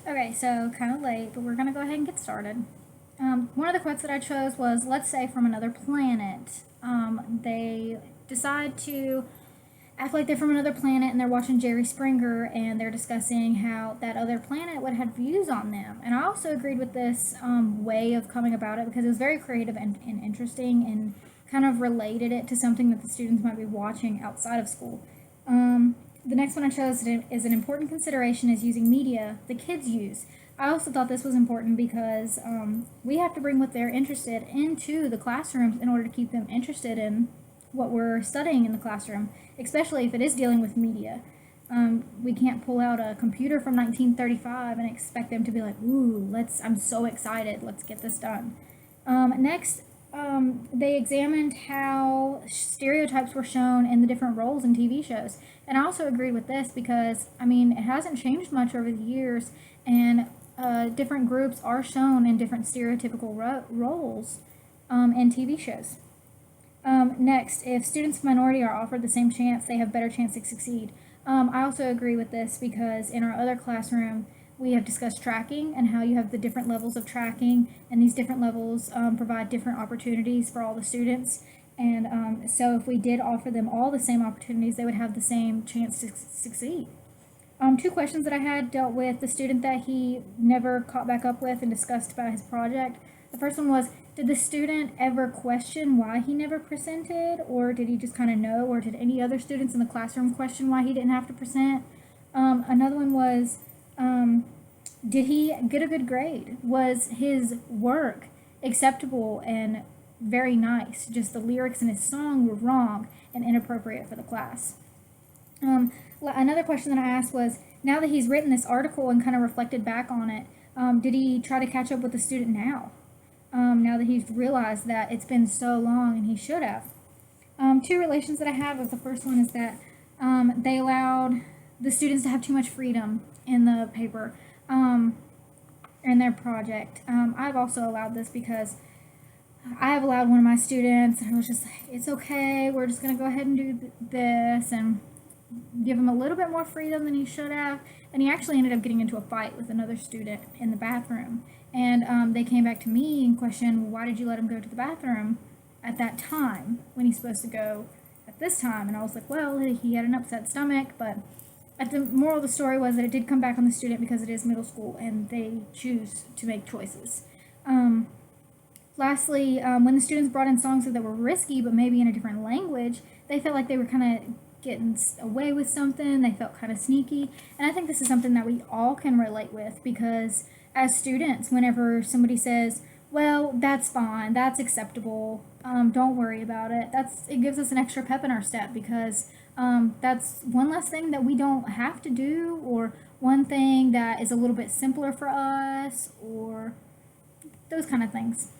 Okay, so kind of late, but we're going to go ahead and get started. One of the quotes that I chose was, let's say from another planet. They decide to act like they're from another planet and they're watching Jerry Springer and they're discussing how that other planet would have views on them. And I also agreed with this way of coming about it because it was very creative and interesting and kind of related it to something that the students might be watching outside of school. The next one I chose is an important consideration is using media the kids use. I also thought this was important because we have to bring what they're interested into the classrooms in order to keep them interested in what we're studying in the classroom, especially if it is dealing with media. We can't pull out a computer from 1935 and expect them to be like, "Ooh, I'm so excited, let's get this done." Next, they examined how stereotypes were shown in the different roles in TV shows. And I also agreed with this because, I mean, it hasn't changed much over the years, and different groups are shown in different stereotypical roles in TV shows. Next, if students of minority are offered the same chance, they have better chance to succeed. I also agree with this because in our other classroom, we have discussed tracking and how you have the different levels of tracking, and these different levels provide different opportunities for all the students. And so, if we did offer them all the same opportunities, they would have the same chance to succeed. Two questions that I had dealt with the student that he never caught back up with and discussed about his project. The first one was, did the student ever question why he never presented, or did he just kind of know, or did any other students in the classroom question why he didn't have to present? Another one was, did he get a good grade? Was his work acceptable and very nice? Just the lyrics in his song were wrong and inappropriate for the class. Another question that I asked was, now that he's written this article and kind of reflected back on it, did he try to catch up with the student now that he's realized that it's been so long and he should have? Two relations that I have is the first one is that they allowed the students to have too much freedom in the paper in their project. I've also allowed this because I have allowed one of my students, and I was just like, it's okay, we're just going to go ahead and do this and give him a little bit more freedom than he should have. And he actually ended up getting into a fight with another student in the bathroom. And they came back to me and questioned, why did you let him go to the bathroom at that time when he's supposed to go at this time? And I was like, well, he had an upset stomach, but the moral of the story was that it did come back on the student because it is middle school and they choose to make choices. Lastly, when the students brought in songs that were risky but maybe in a different language, they felt like they were kind of getting away with something. They felt kind of sneaky. And I think this is something that we all can relate with because as students, whenever somebody says, well, that's fine, that's acceptable, don't worry about it, it gives us an extra pep in our step because that's one less thing that we don't have to do, or one thing that is a little bit simpler for us, or those kind of things.